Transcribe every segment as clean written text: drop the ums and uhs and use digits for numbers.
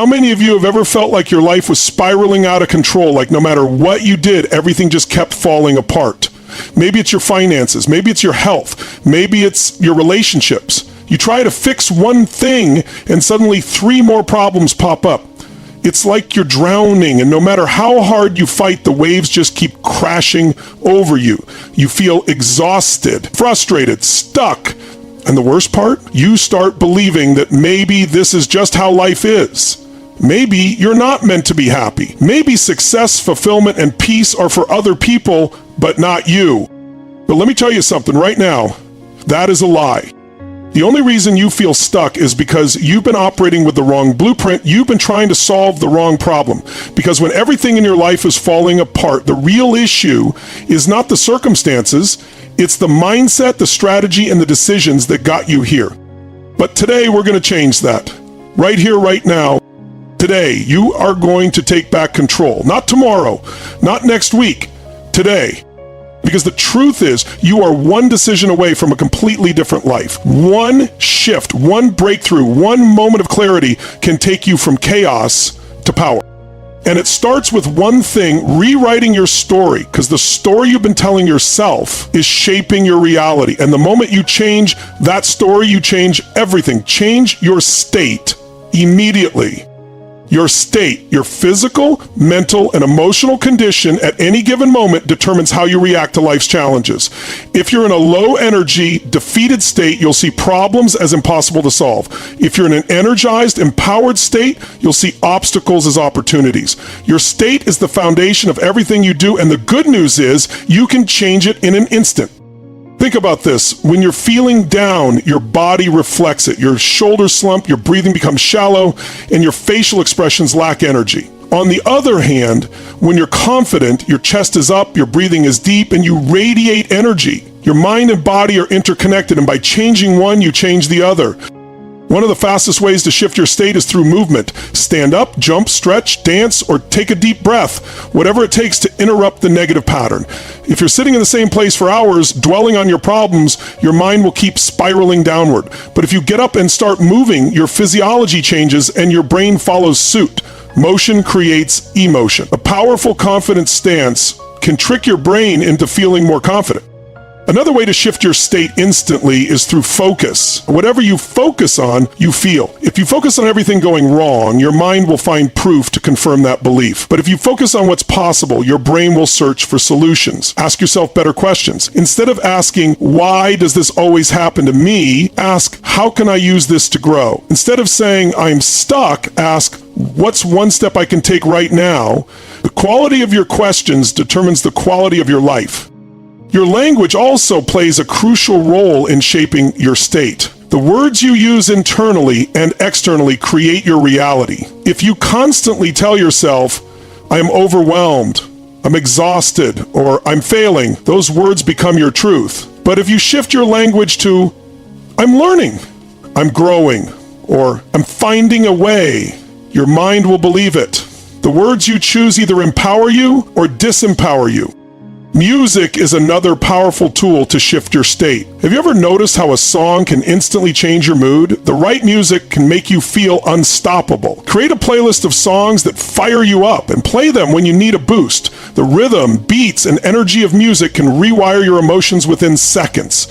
How many of you have ever felt like your life was spiraling out of control, like no matter what you did, everything just kept falling apart? Maybe it's your finances, maybe it's your health, maybe it's your relationships. You try to fix one thing and suddenly 3 more problems pop up. It's like you're drowning, and no matter how hard you fight, the waves just keep crashing over you. You feel exhausted, frustrated, stuck. And the worst part, you start believing that maybe this is just how life is. Maybe you're not meant to be happy. Maybe success, fulfillment, and peace are for other people, but not you. But let me tell you something right now. That is a lie. The only reason you feel stuck is because you've been operating with the wrong blueprint. You've been trying to solve the wrong problem. Because when everything in your life is falling apart, the real issue is not the circumstances. It's the mindset, the strategy, and the decisions that got you here. But today, we're going to change that. Right here, right now. Today, you are going to take back control. Not tomorrow, not next week. Today. Because the truth is, you are one decision away from a completely different life. One shift, one breakthrough, one moment of clarity can take you from chaos to power. And it starts with one thing, rewriting your story, because the story you've been telling yourself is shaping your reality. And the moment you change that story, you change everything. Change your state immediately. Your state, your physical, mental, and emotional condition at any given moment determines how you react to life's challenges. If you're in a low energy, defeated state, you'll see problems as impossible to solve. If you're in an energized, empowered state, you'll see obstacles as opportunities. Your state is the foundation of everything you do, and the good news is you can change it in an instant. Think about this. When you're feeling down, your body reflects it. Your shoulders slump, your breathing becomes shallow, and your facial expressions lack energy. On the other hand, when you're confident, your chest is up, your breathing is deep, and you radiate energy. Your mind and body are interconnected, and by changing one, you change the other. One of the fastest ways to shift your state is through movement. Stand up, jump, stretch, dance, or take a deep breath, whatever it takes to interrupt the negative pattern. If you're sitting in the same place for hours, dwelling on your problems, your mind will keep spiraling downward. But if you get up and start moving, your physiology changes and your brain follows suit. Motion creates emotion. A powerful, confident stance can trick your brain into feeling more confident. Another way to shift your state instantly is through focus. Whatever you focus on, you feel. If you focus on everything going wrong, your mind will find proof to confirm that belief. But if you focus on what's possible, your brain will search for solutions. Ask yourself better questions. Instead of asking, why does this always happen to me? Ask, how can I use this to grow? Instead of saying, I'm stuck, ask, what's one step I can take right now? The quality of your questions determines the quality of your life. Your language also plays a crucial role in shaping your state. The words you use internally and externally create your reality. If you constantly tell yourself, I am overwhelmed, I'm exhausted, or I'm failing, those words become your truth. But if you shift your language to, I'm learning, I'm growing, or I'm finding a way, your mind will believe it. The words you choose either empower you or disempower you. Music is another powerful tool to shift your state. Have you ever noticed how a song can instantly change your mood? The right music can make you feel unstoppable. Create a playlist of songs that fire you up and play them when you need a boost. The rhythm, beats, and energy of music can rewire your emotions within seconds.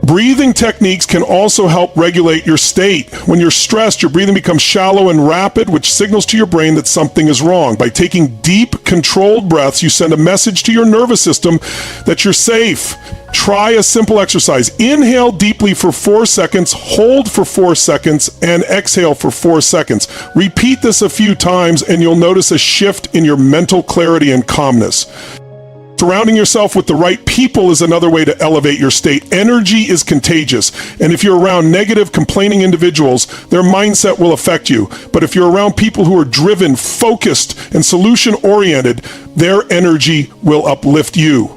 Breathing techniques can also help regulate your state. When you're stressed, your breathing becomes shallow and rapid, which signals to your brain that something is wrong. By taking deep, controlled breaths, you send a message to your nervous system that you're safe. Try a simple exercise. Inhale deeply for 4 seconds, hold for 4 seconds, and exhale for 4 seconds. Repeat this a few times, and you'll notice a shift in your mental clarity and calmness. Surrounding yourself with the right people is another way to elevate your state. Energy is contagious, and if you're around negative, complaining individuals, their mindset will affect you. But if you're around people who are driven, focused, and solution-oriented, their energy will uplift you.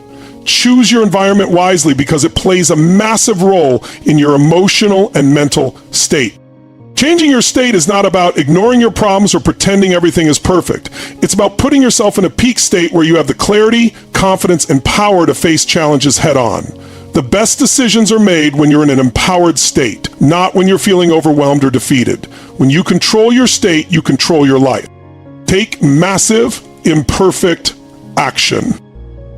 Choose your environment wisely because it plays a massive role in your emotional and mental state. Changing your state is not about ignoring your problems or pretending everything is perfect. It's about putting yourself in a peak state where you have the clarity, confidence, and power to face challenges head on. The best decisions are made when you're in an empowered state, not when you're feeling overwhelmed or defeated. When you control your state, you control your life. Take massive, imperfect action.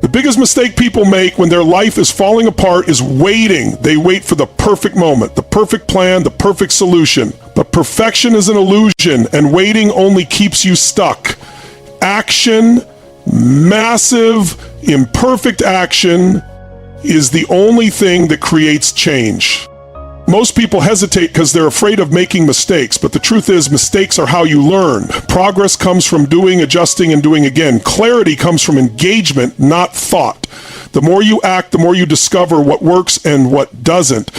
The biggest mistake people make when their life is falling apart is waiting. They wait for the perfect moment, the perfect plan, the perfect solution. But perfection is an illusion, and waiting only keeps you stuck. Action, massive, imperfect action, is the only thing that creates change. Most people hesitate because they're afraid of making mistakes, but the truth is mistakes are how you learn. Progress comes from doing, adjusting, and doing again. Clarity comes from engagement, not thought. The more you act, the more you discover what works and what doesn't.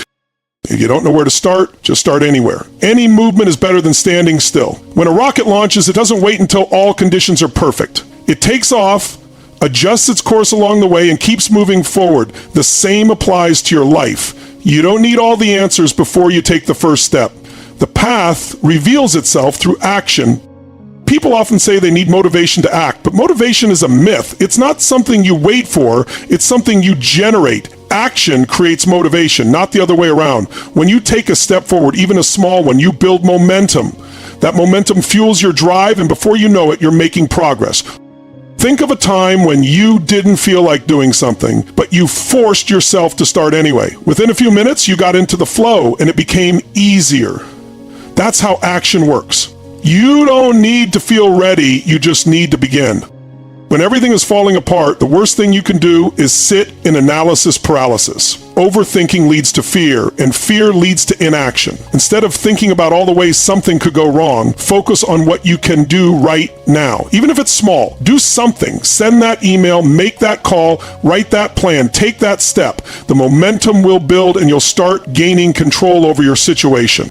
If you don't know where to start, just start anywhere. Any movement is better than standing still. When a rocket launches, it doesn't wait until all conditions are perfect. It takes off, adjusts its course along the way, and keeps moving forward. The same applies to your life. You don't need all the answers before you take the first step. The path reveals itself through action. People often say they need motivation to act, but motivation is a myth. It's not something you wait for, it's something you generate. Action creates motivation, not the other way around. When you take a step forward, even a small one, you build momentum. That momentum fuels your drive, and before you know it, you're making progress. Think of a time when you didn't feel like doing something, but you forced yourself to start anyway. Within a few minutes, you got into the flow and it became easier. That's how action works. You don't need to feel ready, you just need to begin. When everything is falling apart, the worst thing you can do is sit in analysis paralysis. Overthinking leads to fear, and fear leads to inaction. Instead of thinking about all the ways something could go wrong, focus on what you can do right now. Even if it's small, do something. Send that email, make that call, write that plan, take that step. The momentum will build and you'll start gaining control over your situation.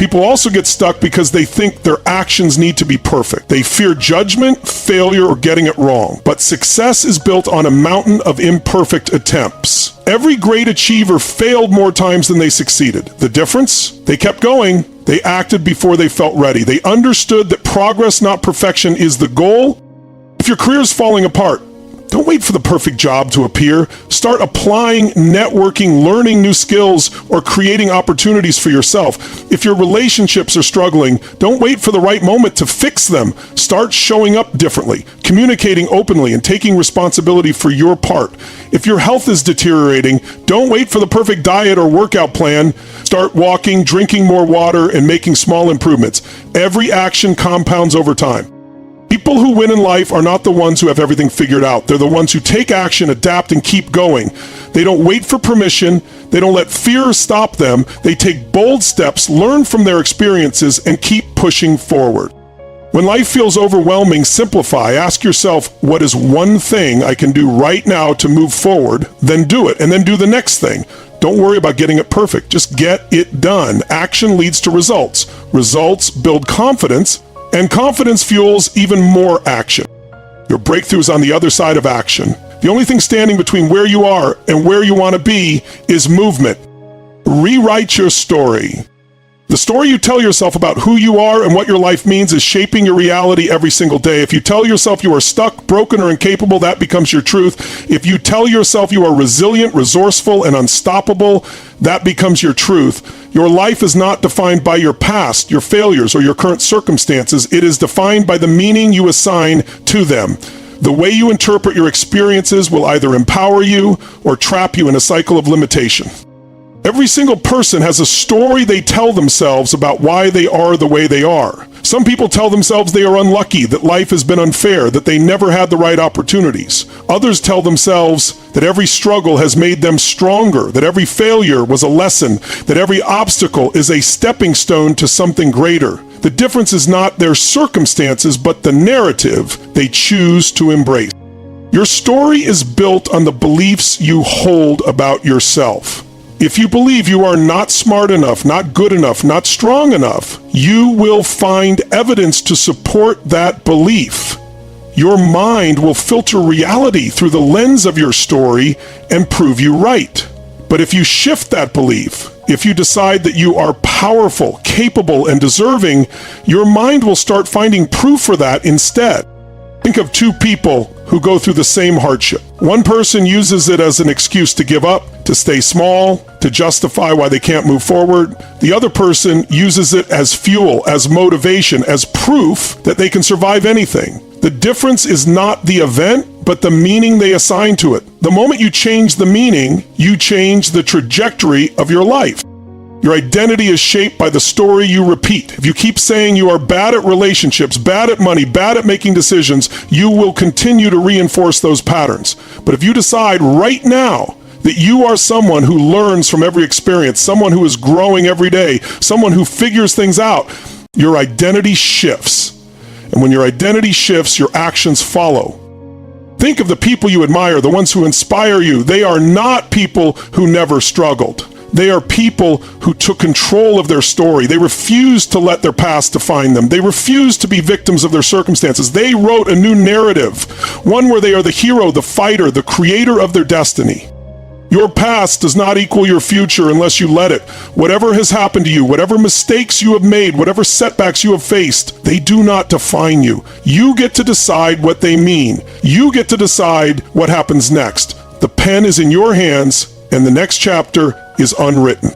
People also get stuck because they think their actions need to be perfect. They fear judgment, failure, or getting it wrong. But success is built on a mountain of imperfect attempts. Every great achiever failed more times than they succeeded. The difference? They kept going. They acted before they felt ready. They understood that progress, not perfection, is the goal. If your career is falling apart, don't wait for the perfect job to appear. Start applying, networking, learning new skills, or creating opportunities for yourself. If your relationships are struggling, don't wait for the right moment to fix them. Start showing up differently, communicating openly, and taking responsibility for your part. If your health is deteriorating, don't wait for the perfect diet or workout plan. Start walking, drinking more water, and making small improvements. Every action compounds over time. People who win in life are not the ones who have everything figured out. They're the ones who take action, adapt, and keep going. They don't wait for permission. They don't let fear stop them. They take bold steps, learn from their experiences, and keep pushing forward. When life feels overwhelming, simplify. Ask yourself, what is one thing I can do right now to move forward? Then do it, and then do the next thing. Don't worry about getting it perfect. Just get it done. Action leads to results. Results build confidence. And confidence fuels even more action. Your breakthrough is on the other side of action. The only thing standing between where you are and where you want to be is movement. Rewrite your story. The story you tell yourself about who you are and what your life means is shaping your reality every single day. If you tell yourself you are stuck, broken, or incapable, that becomes your truth. If you tell yourself you are resilient, resourceful, and unstoppable, that becomes your truth. Your life is not defined by your past, your failures, or your current circumstances. It is defined by the meaning you assign to them. The way you interpret your experiences will either empower you or trap you in a cycle of limitation. Every single person has a story they tell themselves about why they are the way they are. Some people tell themselves they are unlucky, that life has been unfair, that they never had the right opportunities. Others tell themselves that every struggle has made them stronger, that every failure was a lesson, that every obstacle is a stepping stone to something greater. The difference is not their circumstances, but the narrative they choose to embrace. Your story is built on the beliefs you hold about yourself. If you believe you are not smart enough, not good enough, not strong enough, you will find evidence to support that belief. Your mind will filter reality through the lens of your story and prove you right. But if you shift that belief, if you decide that you are powerful, capable, and deserving, your mind will start finding proof for that instead. Think of two people who go through the same hardship. One person uses it as an excuse to give up, to stay small, to justify why they can't move forward. The other person uses it as fuel, as motivation, as proof that they can survive anything. The difference is not the event, but the meaning they assign to it. The moment you change the meaning, you change the trajectory of your life. Your identity is shaped by the story you repeat. If you keep saying you are bad at relationships, bad at money, bad at making decisions, you will continue to reinforce those patterns. But if you decide right now that you are someone who learns from every experience, someone who is growing every day, someone who figures things out, your identity shifts. And when your identity shifts, your actions follow. Think of the people you admire, the ones who inspire you. They are not people who never struggled. They are people who took control of their story. They refused to let their past define them. They refused to be victims of their circumstances. They wrote a new narrative, one where they are the hero, the fighter, the creator of their destiny. Your past does not equal your future unless you let it. Whatever has happened to you, whatever mistakes you have made, whatever setbacks you have faced, they do not define you. You get to decide what they mean. You get to decide what happens next. The pen is in your hands, and the next chapter is unwritten.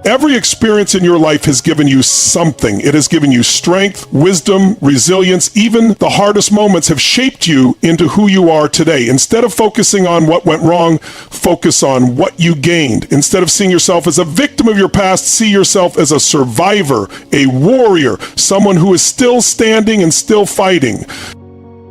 Every experience in your life has given you something. It has given you strength, wisdom, resilience. Even the hardest moments have shaped you into who you are today. Instead of focusing on what went wrong, focus on what you gained. Instead of seeing yourself as a victim of your past, see yourself as a survivor, a warrior, someone who is still standing and still fighting.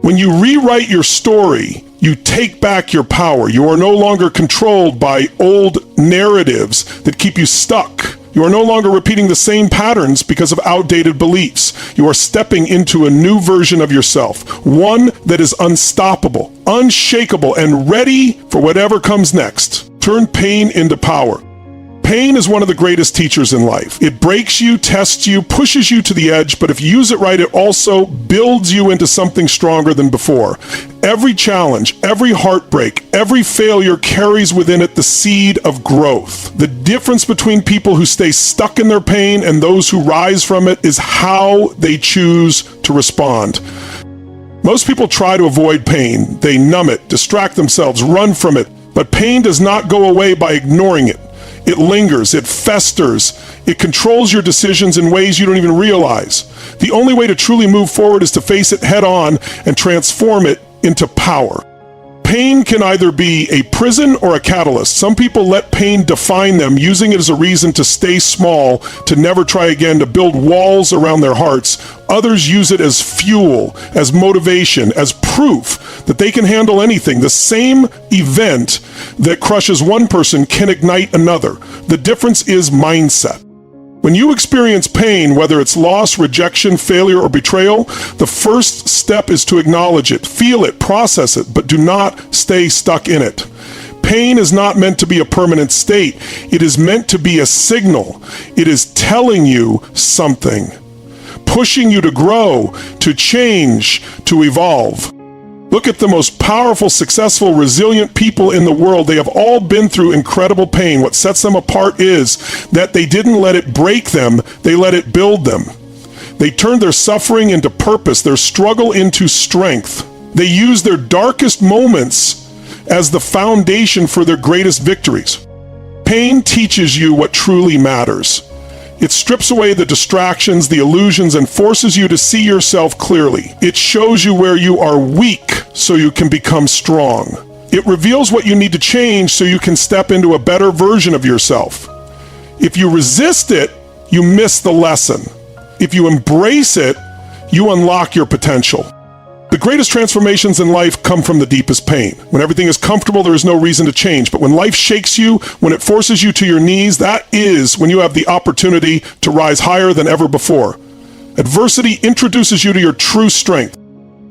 When you rewrite your story, you take back your power. You are no longer controlled by old narratives that keep you stuck. You are no longer repeating the same patterns because of outdated beliefs. You are stepping into a new version of yourself, one that is unstoppable, unshakable, and ready for whatever comes next. Turn pain into power. Pain is one of the greatest teachers in life. It breaks you, tests you, pushes you to the edge, but if you use it right, it also builds you into something stronger than before. Every challenge, every heartbreak, every failure carries within it the seed of growth. The difference between people who stay stuck in their pain and those who rise from it is how they choose to respond. Most people try to avoid pain. They numb it, distract themselves, run from it, but pain does not go away by ignoring it. It lingers, it festers, it controls your decisions in ways you don't even realize. The only way to truly move forward is to face it head on and transform it into power. Pain can either be a prison or a catalyst. Some people let pain define them, using it as a reason to stay small, to never try again, to build walls around their hearts. Others use it as fuel, as motivation, as proof that they can handle anything. The same event that crushes one person can ignite another. The difference is mindset. When you experience pain, whether it's loss, rejection, failure, or betrayal, the first step is to acknowledge it, feel it, process it, but do not stay stuck in it. Pain is not meant to be a permanent state. It is meant to be a signal. It is telling you something, pushing you to grow, to change, to evolve. Look at the most powerful, successful, resilient people in the world. They have all been through incredible pain. What sets them apart is that they didn't let it break them, they let it build them. They turned their suffering into purpose, their struggle into strength. They used their darkest moments as the foundation for their greatest victories. Pain teaches you what truly matters. It strips away the distractions, the illusions, and forces you to see yourself clearly. It shows you where you are weak so you can become strong. It reveals what you need to change so you can step into a better version of yourself. If you resist it, you miss the lesson. If you embrace it, you unlock your potential. The greatest transformations in life come from the deepest pain. When everything is comfortable, there is no reason to change. But when life shakes you, when it forces you to your knees, that is when you have the opportunity to rise higher than ever before. Adversity introduces you to your true strength.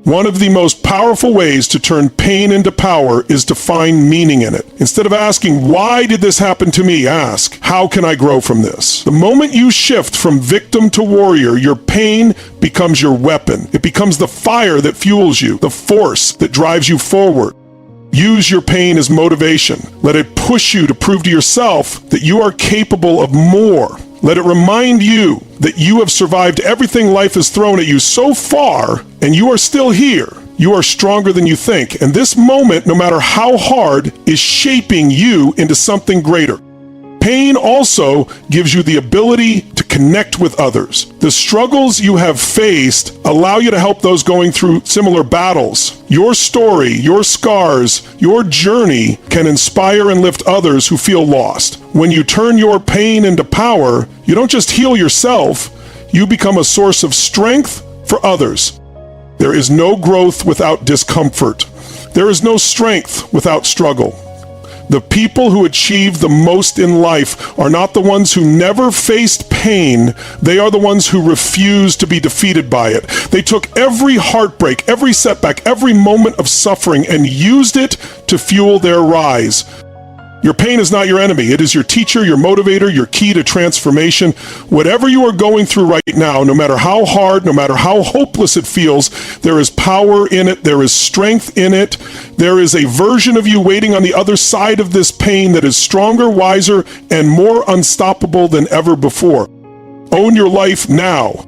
One of the most powerful ways to turn pain into power is to find meaning in it. Instead of asking, why did this happen to me? Ask, how can I grow from this? The moment you shift from victim to warrior, your pain becomes your weapon. It becomes the fire that fuels you, the force that drives you forward. Use your pain as motivation. Let it push you to prove to yourself that you are capable of more. Let it remind you that you have survived everything life has thrown at you so far, and you are still here. You are stronger than you think. And this moment, no matter how hard, is shaping you into something greater. Pain also gives you the ability to connect with others. The struggles you have faced allow you to help those going through similar battles. Your story, your scars, your journey can inspire and lift others who feel lost. When you turn your pain into power, you don't just heal yourself, you become a source of strength for others. There is no growth without discomfort. There is no strength without struggle. The people who achieve the most in life are not the ones who never faced pain. They are the ones who refuse to be defeated by it. They took every heartbreak, every setback, every moment of suffering and used it to fuel their rise. Your pain is not your enemy. It is your teacher, your motivator, your key to transformation. Whatever you are going through right now, no matter how hard, no matter how hopeless it feels, there is power in it. There is strength in it. There is a version of you waiting on the other side of this pain that is stronger, wiser, and more unstoppable than ever before. Own your life now.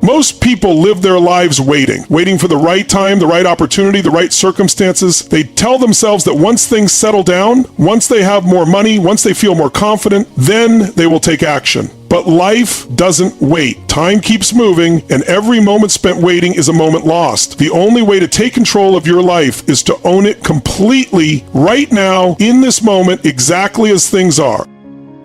Most people live their lives waiting for the right time, the right opportunity, the right circumstances. They tell themselves that once things settle down, once they have more money, once they feel more confident, then they will take action. But life doesn't wait. Time keeps moving, and every moment spent waiting is a moment lost. The only way to take control of your life is to own it completely right now, in this moment, exactly as things are.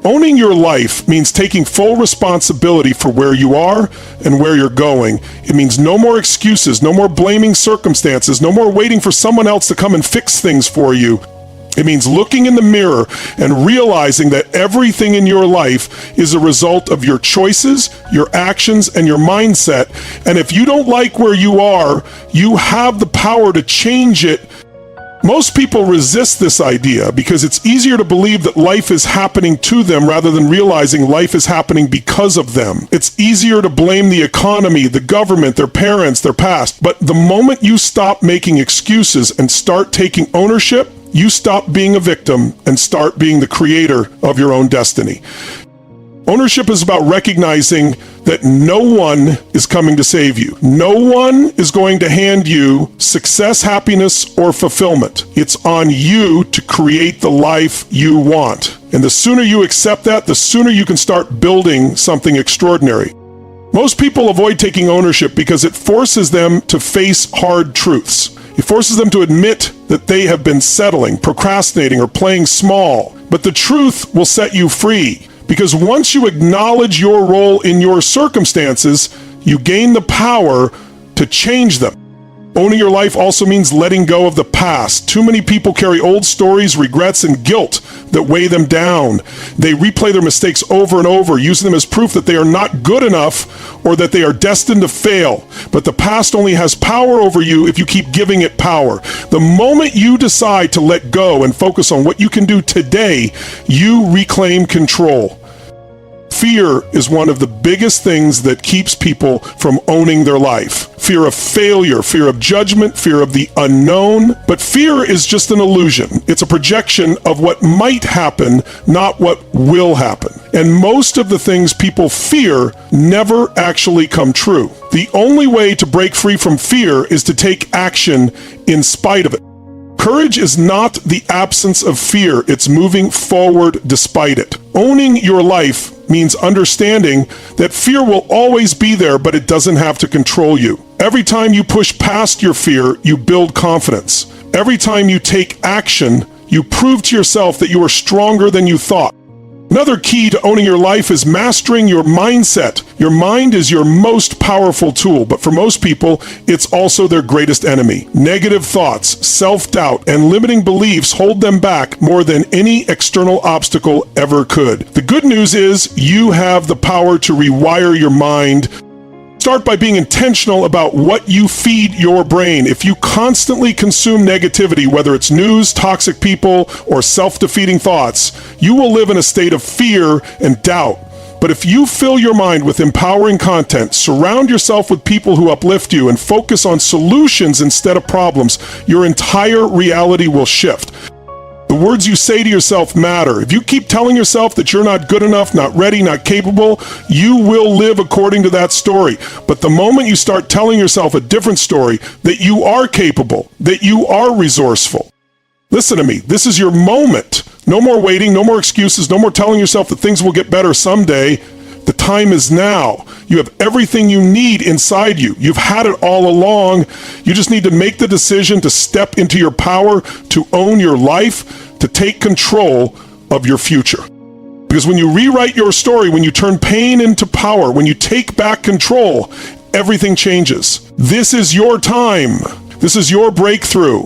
Owning your life means taking full responsibility for where you are and where you're going. It means no more excuses, no more blaming circumstances, no more waiting for someone else to come and fix things for you. It means looking in the mirror and realizing that everything in your life is a result of your choices, your actions, and your mindset. And if you don't like where you are, you have the power to change it. Most people resist this idea because it's easier to believe that life is happening to them rather than realizing life is happening because of them. It's easier to blame the economy, the government, their parents, their past. But the moment you stop making excuses and start taking ownership, you stop being a victim and start being the creator of your own destiny. Ownership is about recognizing that no one is coming to save you. No one is going to hand you success, happiness, or fulfillment. It's on you to create the life you want. And the sooner you accept that, the sooner you can start building something extraordinary. Most people avoid taking ownership because it forces them to face hard truths. It forces them to admit that they have been settling, procrastinating, or playing small. But the truth will set you free. Because once you acknowledge your role in your circumstances, you gain the power to change them. Owning your life also means letting go of the past. Too many people carry old stories, regrets, and guilt that weigh them down. They replay their mistakes over and over, using them as proof that they are not good enough or that they are destined to fail. But the past only has power over you if you keep giving it power. The moment you decide to let go and focus on what you can do today, you reclaim control. Fear is one of the biggest things that keeps people from owning their life. Fear of failure, fear of judgment, fear of the unknown. But fear is just an illusion. It's a projection of what might happen, not what will happen. And most of the things people fear never actually come true. The only way to break free from fear is to take action in spite of it. Courage is not the absence of fear. It's moving forward despite it. Owning your life means understanding that fear will always be there, but it doesn't have to control you. Every time you push past your fear, you build confidence. Every time you take action, you prove to yourself that you are stronger than you thought. Another key to owning your life is mastering your mindset. Your mind is your most powerful tool, but for most people, it's also their greatest enemy. Negative thoughts, self-doubt, and limiting beliefs hold them back more than any external obstacle ever could. The good news is you have the power to rewire your mind. Start by being intentional about what you feed your brain. If you constantly consume negativity, whether it's news, toxic people, or self-defeating thoughts, you will live in a state of fear and doubt. But if you fill your mind with empowering content, surround yourself with people who uplift you, and focus on solutions instead of problems, your entire reality will shift. The words you say to yourself matter. If you keep telling yourself that you're not good enough, not ready, not capable, you will live according to that story. But the moment you start telling yourself a different story, that you are capable, that you are resourceful, listen to me, this is your moment. No more waiting, no more excuses, no more telling yourself that things will get better someday. The time is now. You have everything you need inside you. You've had it all along. You just need to make the decision to step into your power, to own your life, to take control of your future. Because when you rewrite your story, when you turn pain into power, when you take back control, everything changes. This is your time. This is your breakthrough.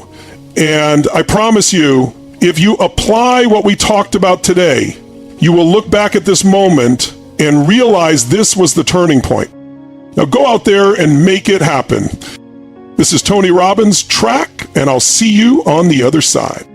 And I promise you, if you apply what we talked about today, you will look back at this moment and realize this was the turning point. Now go out there and make it happen. This is Tony Robbins, Track, and I'll see you on the other side.